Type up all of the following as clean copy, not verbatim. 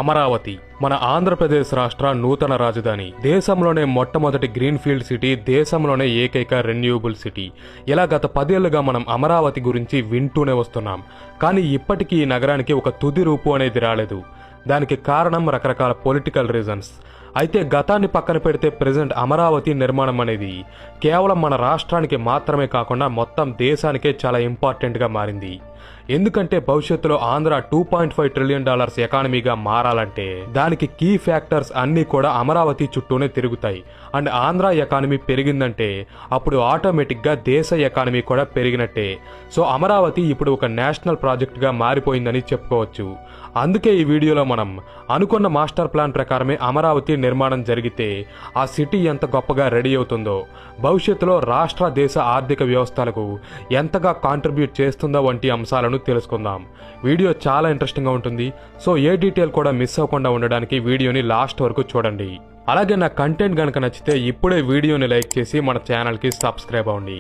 అమరావతి మన ఆంధ్రప్రదేశ్ రాష్ట్ర నూతన రాజధాని, దేశంలోనే మొట్టమొదటి గ్రీన్ ఫీల్డ్ సిటీ, దేశంలోనే ఏకైక రెన్యూబుల్ సిటీ. ఇలా గత 10 ఏళ్లుగా మనం అమరావతి గురించి వింటూనే వస్తున్నాం. కానీ ఇప్పటికీ ఈ నగరానికి ఒక తుది రూపు అనేది రాలేదు. దానికి కారణం రకరకాల పొలిటికల్ రీజన్స్. అయితే గతాన్ని పక్కన పెడితే ప్రెజెంట్ అమరావతి నిర్మాణం అనేది కేవలం మన రాష్ట్రానికి మాత్రమే కాకుండా మొత్తం దేశానికే చాలా ఇంపార్టెంట్గా మారింది. ఎందుకంటే భవిష్యత్తులో ఆంధ్ర $2.5 ట్రిలియన్ ఎకానమీగా మారాలంటే దానికి కీ ఫ్యాక్టర్స్ అన్నీ కూడా అమరావతి చుట్టూనే తిరుగుతాయి. అండ్ ఆంధ్ర ఎకానమీ పెరిగిందంటే అప్పుడు ఆటోమేటిక్గా దేశ ఎకానమీ కూడా పెరిగినట్టే. సో అమరావతి ఇప్పుడు ఒక నేషనల్ ప్రాజెక్ట్గా మారిపోయిందని చెప్పుకోవచ్చు. అందుకే ఈ వీడియోలో మనం అనుకున్న మాస్టర్ ప్లాన్ ప్రకారమే అమరావతి నిర్మాణం జరిగితే ఆ సిటీ ఎంత గొప్పగా రెడీ అవుతుందో, భవిష్యత్తులో రాష్ట్ర దేశ ఆర్థిక వ్యవస్థలకు ఎంతగా కాంట్రిబ్యూట్ చేస్తుందో వంటి అంశాలను తెలుసుకుందాం. వీడియో చాలా ఇంట్రెస్టింగ్గా ఉంటుంది. సో ఏ డీటెయిల్ కూడా మిస్ అవ్వకుండా ఉండడానికి వీడియోని లాస్ట్ వరకు చూడండి. అలాగే నా కంటెంట్ గనక నచ్చితే ఇప్పుడే వీడియోని లైక్ చేసి మన ఛానల్కి సబ్స్క్రైబ్ అవ్వండి.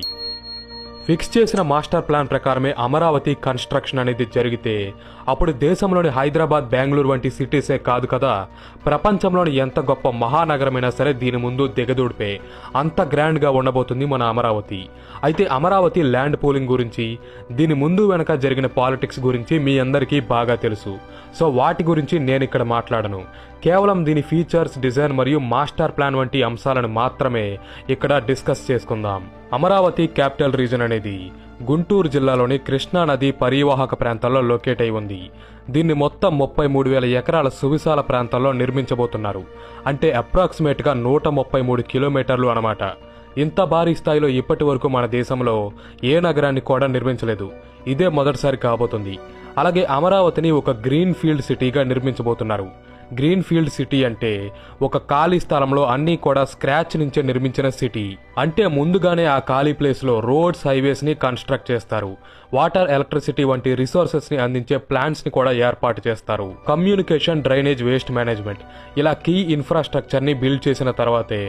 ఫిక్స్ చేసిన మాస్టర్ ప్లాన్ ప్రకారమే అమరావతి కన్స్ట్రక్షన్ అనేది జరిగితే అప్పుడు దేశంలోని హైదరాబాద్, బెంగళూరు వంటి సిటీసే కాదు కదా, ప్రపంచంలోని ఎంత గొప్ప మహానగరమైనా సరే దీని ముందు దిగదూడిపే అంత గ్రాండ్గా ఉండబోతుంది మన అమరావతి. అయితే అమరావతి ల్యాండ్ పూలింగ్ గురించి, దీని ముందు వెనక జరిగిన పాలిటిక్స్ గురించి మీ అందరికీ బాగా తెలుసు. సో వాటి గురించి నేను ఇక్కడ మాట్లాడను. కేవలం దీని ఫీచర్స్, డిజైన్ మరియు మాస్టర్ ప్లాన్ వంటి అంశాలను మాత్రమే ఇక్కడ డిస్కస్ చేసుకుందాం. అమరావతి క్యాపిటల్ రీజన్ అనేది గుంటూరు జిల్లాలోని కృష్ణా నది పరివాహక ప్రాంతాల్లో లొకేట్ అయి ఉంది. దీన్ని మొత్తం 33,000 ఎకరాల సువిశాల ప్రాంతాల్లో నిర్మించబోతున్నారు. అంటే అప్రాక్సిమేట్గా 133 కిలోమీటర్లు అన్నమాట. ఇంత భారీ స్థాయిలో ఇప్పటి వరకు మన దేశంలో ఏ నగరాన్ని కూడా నిర్మించలేదు. ఇదే మొదటిసారి కాబోతుంది. అలాగే అమరావతిని ఒక గ్రీన్ ఫీల్డ్ సిటీగా నిర్మించబోతున్నారు. గ్రీన్ ఫీల్డ్ సిటీ అంటే ఒక ఖాళీ స్థలంలో అన్నీ కూడా స్క్రాచ్ నుంచే నిర్మించిన సిటీ. అంటే ముందుగానే ఆ ఖాళీ ప్లేస్లో రోడ్స్, హైవేస్ని కన్స్ట్రక్ట్ చేస్తారు. వాటర్, ఎలక్ట్రిసిటీ వంటి రిసోర్సెస్ని అందించే ప్లాంట్స్ని కూడా ఏర్పాటు చేస్తారు. కమ్యూనికేషన్, డ్రైనేజ్, వేస్ట్ మేనేజ్మెంట్ ఇలా కీ ఇన్ఫ్రాస్ట్రక్చర్ని బిల్డ్ చేసిన తర్వాతే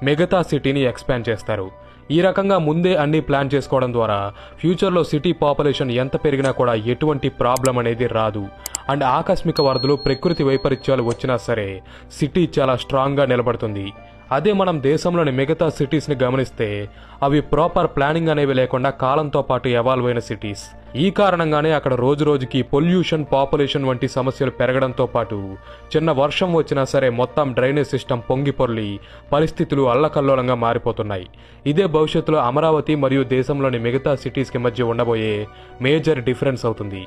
మిగతా సిటీని ఎక్స్పాండ్ చేస్తారు. ఈ రకంగా ముందే అన్ని ప్లాన్ చేసుకోవడం ద్వారా ఫ్యూచర్లో సిటీ పాపులేషన్ ఎంత పెరిగినా కూడా ఎటువంటి ప్రాబ్లం అనేది రాదు. అండ్ ఆకస్మిక వరదలు, ప్రకృతి వైపరీత్యాలు వచ్చినా సరే సిటీ చాలా స్ట్రాంగ్గా నిలబడుతుంది. అదే మనం దేశంలోని మిగతా సిటీస్ని గమనిస్తే అవి ప్రాపర్ ప్లానింగ్ అనేవి లేకుండా కాలంతో పాటు ఎవాల్వ్ అయిన సిటీస్. ఈ కారణంగానే అక్కడ రోజు రోజుకి పొల్యూషన్, పాపులేషన్ వంటి సమస్యలు పెరగడంతో పాటు చిన్న వర్షం వచ్చినా సరే మొత్తం డ్రైనేజ్ సిస్టమ్ పొంగి పొర్లి పరిస్థితులు అల్లకల్లోలంగా మారిపోతున్నాయి. ఇదే భవిష్యత్తులో అమరావతి మరియు దేశంలోని మిగతా సిటీస్కి మధ్య ఉండబోయే మేజర్ డిఫరెన్స్ అవుతుంది.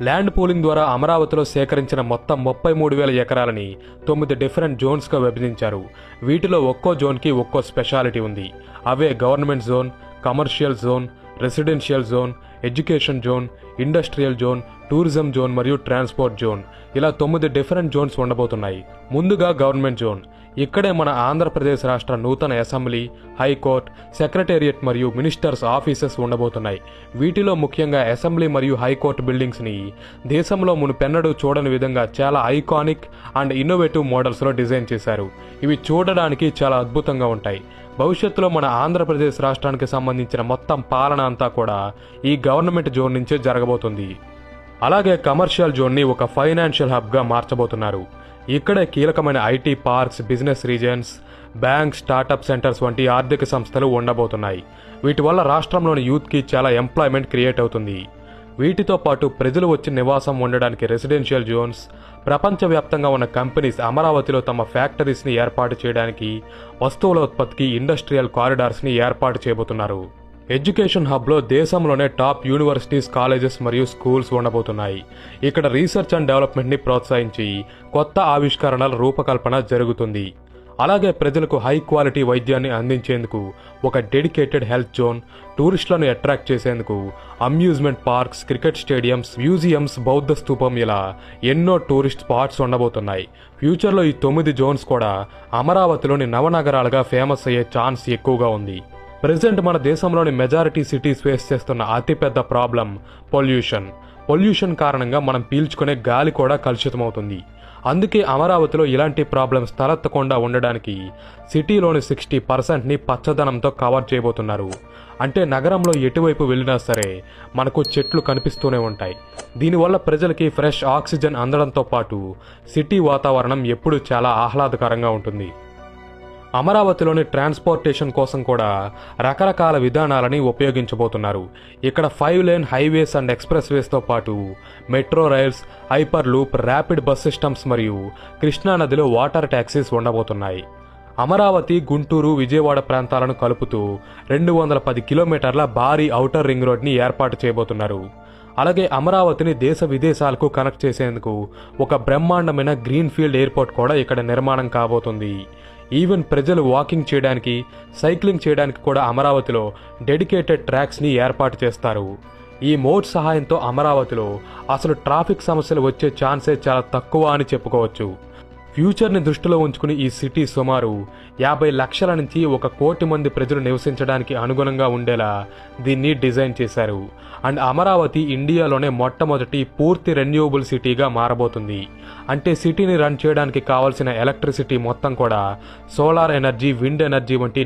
ల్యాండ్ పూలింగ్ ద్వారా అమరావతిలో సేకరించిన మొత్తం 33,000 ఎకరాలని 9 డిఫరెంట్ జోన్స్గా విభజించారు. వీటిలో ఒక్కో జోన్కి ఒక్కో స్పెషాలిటీ ఉంది. అవే government zone, commercial zone, residential zone, education zone, industrial zone, tourism zone మరియు ట్రాన్స్పోర్ట్ జోన్. ఇలా 9 డిఫరెంట్ జోన్స్ ఉండబోతున్నాయి. ముందుగా గవర్నమెంట్ జోన్. ఇక్కడే మన ఆంధ్రప్రదేశ్ రాష్ట్ర నూతన అసెంబ్లీ, హైకోర్టు, సెక్రటేరియట్ మరియు మినిస్టర్స్ ఆఫీసెస్ ఉండబోతున్నాయి. వీటిలో ముఖ్యంగా అసెంబ్లీ మరియు హైకోర్టు బిల్డింగ్స్ని దేశంలో మునుపెన్నడూ చూడని విధంగా చాలా ఐకానిక్ అండ్ ఇన్నోవేటివ్ మోడల్స్లో డిజైన్ చేశారు. ఇవి చూడడానికి చాలా అద్భుతంగా ఉంటాయి. భవిష్యత్తులో మన ఆంధ్రప్రదేశ్ రాష్ట్రానికి సంబంధించిన మొత్తం పాలన అంతా కూడా ఈ గవర్నమెంట్ జోన్ నుంచే జరగబోతుంది. అలాగే కమర్షియల్ జోన్ని ఒక ఫైనాన్షియల్ హబ్గా మార్చబోతున్నారు. ఇక్కడే కీలకమైన IT parks, business reasons, bank, startup centres వంటి ఆర్థిక సంస్థలు ఉండబోతున్నాయి. వీటి వల్ల రాష్ట్రంలోని యూత్కి చాలా ఎంప్లాయ్మెంట్ క్రియేట్ అవుతుంది. వీటితో పాటు ప్రజలు వచ్చి నివాసం ఉండడానికి రెసిడెన్షియల్ జోన్స్, ప్రపంచవ్యాప్తంగా ఉన్న కంపెనీస్ అమరావతిలో తమ ఫ్యాక్టరీస్ని ఏర్పాటు చేయడానికి, వస్తువుల ఉత్పత్తికి ఇండస్ట్రియల్ కారిడార్స్ని ఏర్పాటు చేయబోతున్నారు. ఎడ్యుకేషన్ హబ్లో దేశంలోనే టాప్ యూనివర్సిటీస్, కాలేజెస్ మరియు స్కూల్స్ ఉండబోతున్నాయి. ఇక్కడ రీసెర్చ్ అండ్ డెవలప్మెంట్ని ప్రోత్సహించి కొత్త ఆవిష్కరణల రూపకల్పన జరుగుతుంది. అలాగే ప్రజలకు హై క్వాలిటీ వైద్యాన్ని అందించేందుకు ఒక డెడికేటెడ్ హెల్త్ జోన్, టూరిస్టులను అట్రాక్ట్ చేసేందుకు amusement parks, cricket stadiums, museums, బౌద్ధ స్తూపం ఇలా ఎన్నో టూరిస్ట్ స్పాట్స్ ఉండబోతున్నాయి. ఫ్యూచర్లో ఈ 9 జోన్స్ కూడా అమరావతిలోని నవనగరాలుగా ఫేమస్ అయ్యే ఛాన్స్ ఎక్కువగా ఉంది. ప్రెజెంట్ మన దేశంలోని మెజారిటీ సిటీస్ ఫేస్ చేస్తున్న అతిపెద్ద ప్రాబ్లం పొల్యూషన్. పొల్యూషన్ కారణంగా మనం పీల్చుకునే గాలి కూడా కలుషితమవుతుంది. అందుకే అమరావతిలో ఇలాంటి ప్రాబ్లమ్స్ తలెత్తకుండా ఉండడానికి సిటీలోని 60%ని పచ్చదనంతో కవర్ చేయబోతున్నారు. అంటే నగరంలో ఎటువైపు వెళ్ళినా సరే మనకు చెట్లు కనిపిస్తూనే ఉంటాయి. దీనివల్ల ప్రజలకి ఫ్రెష్ ఆక్సిజన్ అందడంతో పాటు సిటీ వాతావరణం ఎప్పుడూ చాలా ఆహ్లాదకరంగా ఉంటుంది. అమరావతిలోని ట్రాన్స్పోర్టేషన్ కోసం కూడా రకరకాల విధానాలని ఉపయోగించబోతున్నారు. ఇక్కడ 5 లేన్ హైవేస్ అండ్ ఎక్స్ప్రెస్ వేస్తో పాటు metro rails, hyper loop, rapid bus systems మరియు కృష్ణానదిలో వాటర్ ట్యాక్సీస్ ఉండబోతున్నాయి. అమరావతి, గుంటూరు, విజయవాడ ప్రాంతాలను కలుపుతూ 210 కిలోమీటర్ల భారీ ఔటర్ రింగ్ రోడ్ని ఏర్పాటు చేయబోతున్నారు. అలాగే అమరావతిని దేశ విదేశాలకు కనెక్ట్ చేసేందుకు ఒక బ్రహ్మాండమైన గ్రీన్ఫీల్డ్ ఎయిర్పోర్ట్ కూడా ఇక్కడ నిర్మాణం కాబోతుంది. ఈవెన్ ప్రజలు వాకింగ్ చేయడానికి, సైక్లింగ్ చేయడానికి కూడా అమరావతిలో డెడికేటెడ్ ట్రాక్స్ని ఏర్పాటు చేస్తారు. ఈ మోడ్ సహాయంతో అమరావతిలో అసలు ట్రాఫిక్ సమస్యలు వచ్చే ఛాన్సే చాలా తక్కువ అని చెప్పుకోవచ్చు. ఫ్యూచర్ని దృష్టిలో ఉంచుకుని ఈ సిటీ సుమారు 50 లక్షల నుంచి 1 కోటి మంది ప్రజలు నివసించడానికి అనుగుణంగా ఉండేలా దీన్ని డిజైన్ చేశారు. అండ్ అమరావతి ఇండియాలోనే మొట్టమొదటి పూర్తి రెన్యూవబుల్ సిటీగా మారబోతుంది. అంటే సిటీని రన్ చేయడానికి కావాల్సిన ఎలక్ట్రిసిటీ మొత్తం కూడా సోలార్ ఎనర్జీ, విండ్ ఎనర్జీ వంటి